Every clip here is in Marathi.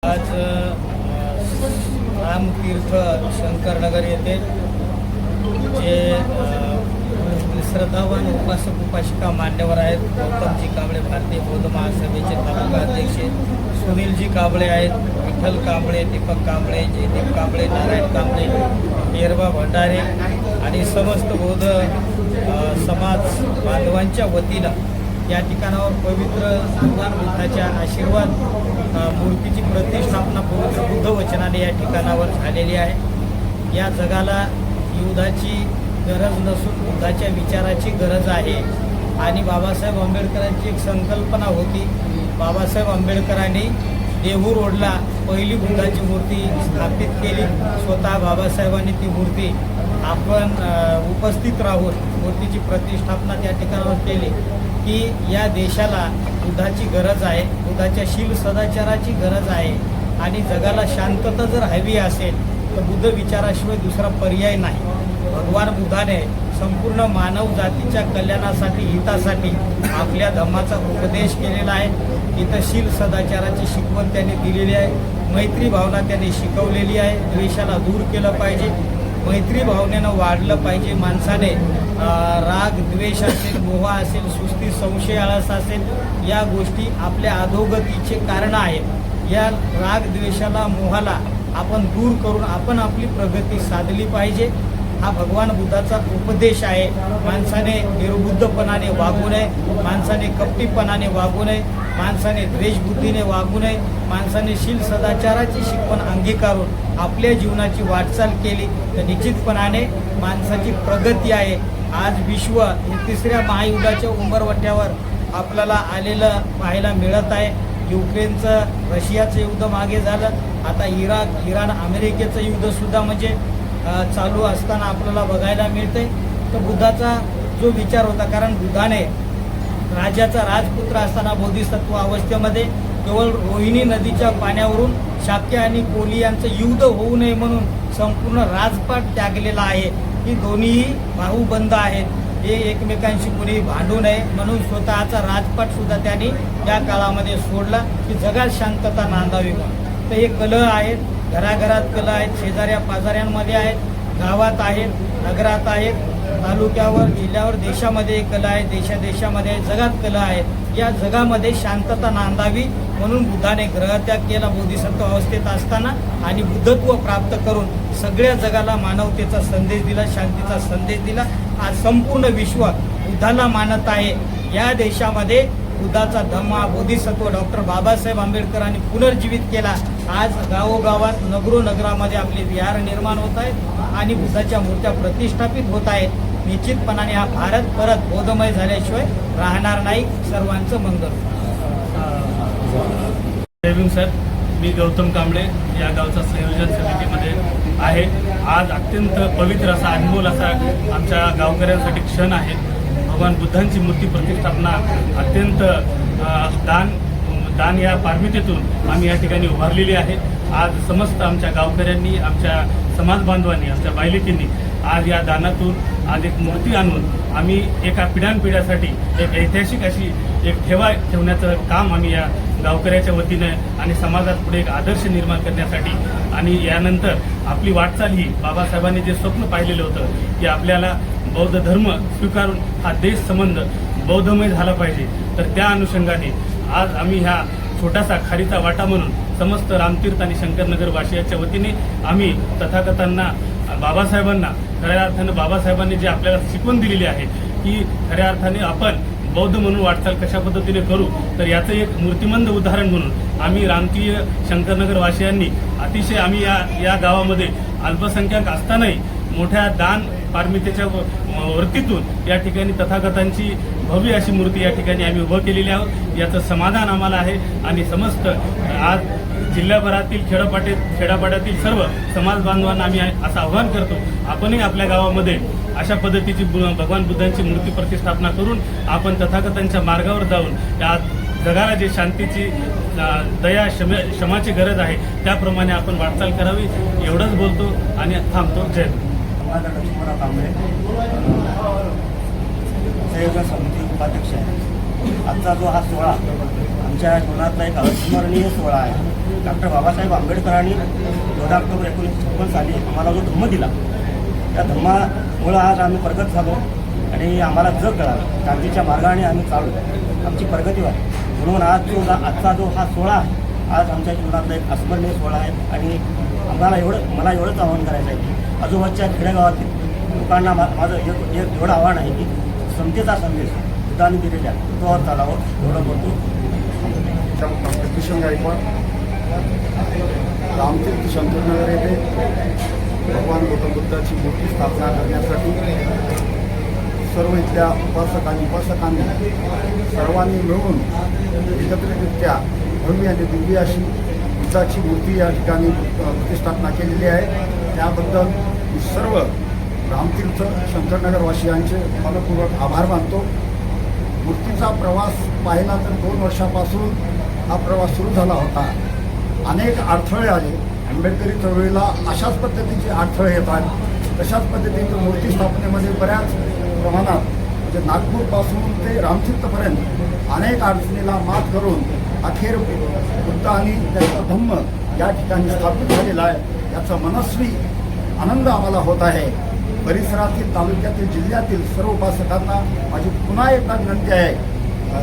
आज रामतीर्थ शंकरनगर येथे जे श्रद्धावान उपासक उपासिका मान्यवर आहेत. गौतमजी कांबळे भारतीय बौद्ध महासभेचे तालुका अध्यक्ष, सुनीलजी कांबळे आहेत, विठ्ठल कांबळे, दीपक कांबळे, जयदीप कांबळे, नारायण कांबळे, येरबा भंडारे आणि समस्त बौद्ध समाज बांधवांच्या वतीनं या ठिकाणावर पवित्र भगवान बुद्धाच्या आशीर्वाद मूर्तीची प्रतिष्ठापना पवित्र बुद्ध वचनाने या ठिकाणावर झालेली आहे. या जगाला युद्धाची गरज नसून बुद्धाच्या विचाराची गरज आहे आणि बाबासाहेब आंबेडकरांची एक संकल्पना होती. बाबासाहेब आंबेडकरांनी देहू रोडला पहिली बुद्धाची मूर्ती स्थापित केली. स्वतः बाबासाहेबांनी ती मूर्ती आपण उपस्थित राहून मूर्तीची प्रतिष्ठापना त्या ठिकाणावर केली की या देशाला बुद्धाची गरज आहे, बुद्धाच्या शील सदाचाराची गरज आहे आणि जगाला शांतता जर हवी असेल तर बुद्ध विचाराशिवाय दुसरा पर्याय नाही. भगवान बुद्धाने संपूर्ण मानव जातीच्या कल्याणासाठी, हितासाठी आपल्या धम्माचा उपदेश केलेला आहे. इथं शील सदाचाराची शिकवण त्यांनी दिलेली आहे. मैत्री भावना त्यांनी शिकवलेली आहे. द्वेषाला दूर केलं पाहिजे, मैत्री भावनेनं वाढलं पाहिजे. माणसाने राग द्वेष असेल, मोह असेल, सुस्ती संशय आळस असेल, या गोष्टी आपल्या अधोगतीचे कारण आहेत. या राग द्वेषाला मोहाला आपण दूर करून आपण आपली प्रगती साधली पाहिजे. हा भगवान बुद्धाचा उपदेश आहे. माणसाने निर्बुद्धपणाने वागू नये, माणसाने कपटीपणाने वागू नये, माणसाने द्वेषबुद्धीने वागू नये. माणसाने शील सदाचाराची शिकवण अंगीकारून आपल्या जीवनाची वाटचाल केली तर निश्चितपणाने माणसाची प्रगती आहे. आज विश्व हे तिसऱ्या महायुद्धाच्या उंबरवट्यावर आपल्याला आलेलं पाहायला मिळत आहे. युक्रेनचं रशियाचं युद्ध मागे झालं, आता इराक इराण अमेरिकेचं युद्धसुद्धा म्हणजे चालू असताना आपल्याला बघायला मिळते. तर बुद्धाचा जो विचार होता, कारण बुद्धाने राजाचा राजपुत्र असताना बोधिसत्व अवस्थेमध्ये केवळ रोहिणी नदीच्या पाण्यावरून शाक्य आणि कोली यांचं युद्ध होऊ नये म्हणून संपूर्ण राजपाट त्यागलेला आहे. ही दोन्ही भाऊबंद आहेत, हे एकमेकांशी कोणी भांडू नये म्हणून स्वतःचा राजपाट सुद्धा त्यांनी या काळामध्ये सोडला की जगात शांतता नांदावी म्हणून. तर हे कलह आहेत, घराघरात कलह आहेत, शेजाऱ्या पाजाऱ्यांमध्ये आहेत, गावात आहेत, नगरात आहेत, तालुक्यावर, जिल्ह्यावर, देशामध्ये कला आहे, देशामध्ये जगात कला आहेत. या जगामध्ये शांतता नांदावी म्हणून बुद्धाने ग्रहत्याग केला बोधिसत्व अवस्थेत असताना आणि बुद्धत्व प्राप्त करून सगळ्या जगाला मानवतेचा संदेश दिला, शांतीचा संदेश दिला. आज संपूर्ण विश्व बुद्धाला मानत आहे. या देशामध्ये बुद्धाचा धम्मा बोधिसत्व डॉक्टर बाबासाहेब आंबेडकरांनी पुनर्जीवित केला. आज गावोगावात नगरोनगरामध्ये आपले विहार निर्माण होत आहेत आणि बुद्धाच्या मूर्त्या प्रतिष्ठापित होत आहेत. निश्चितपणाने हा भारत परत बौद्धमय झाल्याशिवाय राहणार नाही. सर्वांचं मंगल. जय भीम सर, मी गौतम कांबळे या गावचा संयोजन समितीमध्ये आहे. आज अत्यंत पवित्र असा अनमोल असा आमच्या गावकऱ्यांसाठी क्षण आहे. भगवान बुद्धांची मूर्ती प्रतिष्ठापना अत्यंत दान या पारमितेतून आम्ही या ठिकाणी उभारलेली आहे. आज समस्त आमच्या गावकऱ्यांनी, आमच्या समाज बांधवांनी, आमच्या बायलेकींनी आज या दानातून आज एक मूर्ती आणून आम्ही एका पिढ्यानपिढ्यासाठी एक ऐतिहासिक अशी एक ठेवण्याचं काम आम्ही या गावकऱ्याच्या वतीनं आणि समाजात पुढे एक आदर्श निर्माण करण्यासाठी आणि यानंतर आपली वाटचाल ही बाबासाहेबांनी जे स्वप्न पाहिलेलं होतं की आपल्याला बौद्ध धर्म स्वीकारून हा देश संबंध बौद्धमय झाला पाहिजे, तर त्या अनुषंगाने आज आम्ही ह्या छोटासा खारीचा वाटा म्हणून समस्त रामतीर्थ आणि शंकरनगर वासियांच्या वतीने आम्ही तथागतांना, बाबासाहेबांना खऱ्या अर्थानं बाबासाहेबांनी जे आपल्याला शिकवण दिलेली आहे की खऱ्या अर्थाने आपण बौद्ध म्हणून वाटचाल कशा पद्धतीने करू, तर याचं एक मूर्तिमंत उदाहरण म्हणून आम्ही रामतीय शंकरनगर वासियांनी अतिशय आम्ही या गावामध्ये अल्पसंख्याक असतानाही मोठ्या दान पारमितेच्या वृत्तीतून या ठिकाणी तथागतांची भव्य अशी मूर्ती या ठिकाणी आम्ही उभं केलेली आहोत. याचं समाधान आम्हाला आहे आणि समस्त आज जिल्ह्याभरातील खेड्यापाड्यातील सर्व समाज बांधवांना आम्ही असं आवाहन करतो, आपणही आपल्या गावामध्ये अशा पद्धतीची भगवान बुद्धांची मूर्ती प्रतिष्ठापना करून आपण तथागतांच्या मार्गावर जाऊन या जगाला जे शांतीची, दया, क्षमाची गरज आहे त्याप्रमाणे आपण वाटचाल करावी. एवढंच बोलतो आणि थांबतो. जय लक्ष्मणराव कांबळे, संयोजन समिती उपाध्यक्ष आहे. आजचा जो हा सोहळा आमच्या जीवनातला एक अविस्मरणीय सोहळा आहे. डॉक्टर बाबासाहेब आंबेडकरांनी 14 ऑक्टोबर 1956 साली आम्हाला जो धम्म दिला, त्या धम्मामुळं आज आम्ही प्रगत झालो आणि आम्हाला जग कळालं. क्रांतीच्या मार्गाने आम्ही चालू, आमची प्रगती व्हावी म्हणून आजचा जो हा सोहळा आहे, आज आमच्या जीवनातला एक अस्मरणीय सोहळा आहे. आणि मला एवढंच आवाहन करायचं आहे की आजूबाजूच्या खेडेगावातील लोकांना माझं एवढं आव्हान आहे की समतेचा संदेश बुद्धांनी दिलेल्या तत्वावर चालावं, एवढं बोलतो. किशन गायकवाड, रामतीर्थ शंकरनगर येथे भगवान गौतम बुद्धाची मूर्ती स्थापना करण्यासाठी सर्व इथल्या उपासकांनी सर्वांनी मिळून एकत्रितरित्या भव्य आणि दिव्य अशी बुद्धाची मूर्ती या ठिकाणी प्रतिष्ठापना केलेली आहे. त्याबद्दल मी सर्व रामतीर्थ शंकरनगरवासियांचे मनपूर्वक आभार मानतो. मूर्तीचा प्रवास पाहिला तर 2 वर्षापासून हा प्रवास सुरू झाला होता. अनेक अडथळे आले. आंबेडकरी चळवळीला अशाच पद्धतीचे अडथळे येतात. तशाच पद्धतीनं मूर्ती स्थापनेमध्ये बऱ्याच प्रमाणात म्हणजे नागपूरपासून ते रामतीर्थपर्यंत अनेक अडचणीला मात करून अखेर बुद्ध आणि त्याचा धम्म या ठिकाणी स्थापित झालेला आहे. याचा मनस्वी आनंद आम्हाला होत आहे. परिसरातील, तालुक्यातील, जिल्ह्यातील सर्व उपासकांना माझी पुन्हा एकदा विनंती आहे,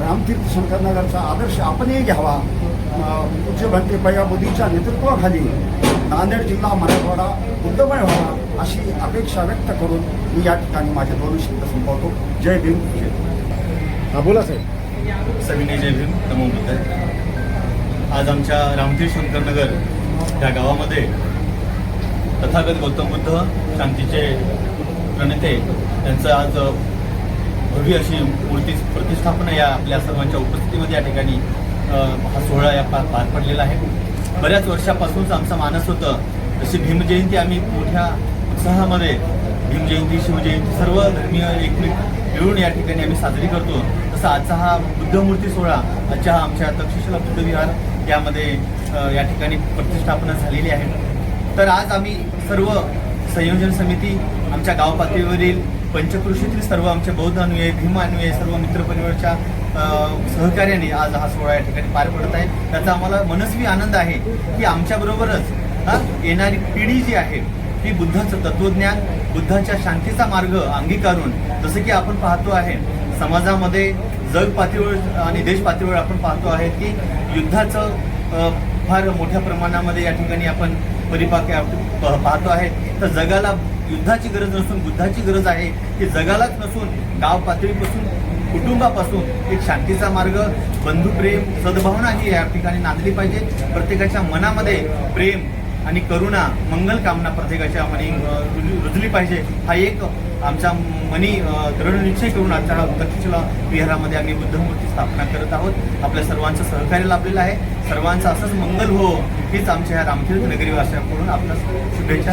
रामतीर्थ शंकरनगरचा आदर्श आपणही घ्यावा. पूज्य भंते पया बुद्धीच्या नेतृत्वाखाली नांदेड जिल्हा मराठवाडा बुद्धमय व्हावा अशी अपेक्षा व्यक्त करून मी या ठिकाणी माझे 2 शब्द संपवतो. जय भीम. हा बोला साहेब. सविनय जय भीम. नमो बुद्धाय. आज आमच्या रामतीर्थ शंकरनगर या गावामध्ये तथागत गौतम बुद्ध शांतीचे प्रणेते त्यांचं आज भव्य अशी मूर्ती प्रतिष्ठापना या आपल्या सर्वांच्या उपस्थितीमध्ये या ठिकाणी हा सोहळा या पार पडलेला आहे. बऱ्याच वर्षापासूनच आमचा मानस होतं, जशी भीमजयंती आम्ही मोठ्या उत्साहामध्ये भीमजयंती, शिवजयंती सर्व धर्मीय एकमेक मिळून या ठिकाणी आम्ही साजरी करतो, तसं आजचा हा बुद्धमूर्ती सोहळा आजच्या आमच्या तक्षशिला बुद्ध विहार यामध्ये या ठिकाणी प्रतिष्ठापना झालेली आहे. तर आज आम्ही सर्व संयोजन समिती, आमच्या गाव पातळीवरील पंचकृषीतील सर्व आमचे बौद्ध अनुयायी, भीम अनुयायी, सर्व मित्रपरिवारच्या सहकार्याने आज हा सोहळा या ठिकाणी पार पडत आहे. त्याचा आम्हाला मनस्वी आनंद आहे की आमच्याबरोबरच येणारी पिढी जी आहे ती बुद्धाचं तत्वज्ञान, बुद्धाच्या शांतीचा मार्ग अंगीकारून, जसं की आपण पाहतो आहे समाजामध्ये जग पातळीवर आणि देश पातळीवर आपण पाहतो आहे की युद्धाचं फार मोठ्या प्रमाणामध्ये या ठिकाणी आपण परिपाक पाहतो आहे. तर जगाला युद्धाची गरज नसून बुद्धाची गरज आहे की जगालाच नसून गाव पातळीपासून, कुटुंबापासून एक शांतीचा मार्ग, बंधुप्रेम, सद्भावना ही या ठिकाणी नांदली पाहिजे. प्रत्येकाच्या मनामध्ये प्रेम आणि करुणा, मंगल कामना प्रत्येकाच्या मनी रुजली पाहिजे. हा एक आमचा मनी दृढ निश्चय करून आजच्या तक्षशिला विहारामध्ये आम्ही बुद्धमूर्ती स्थापना करत आहोत. आपल्या सर्वांचं सहकार्य लाभलेलं आहे. सर्वांचं असंच मंगल हो हीच आमच्या ह्या रामतीर्थ नगरी वासियांकडून आपल्या शुभेच्छा.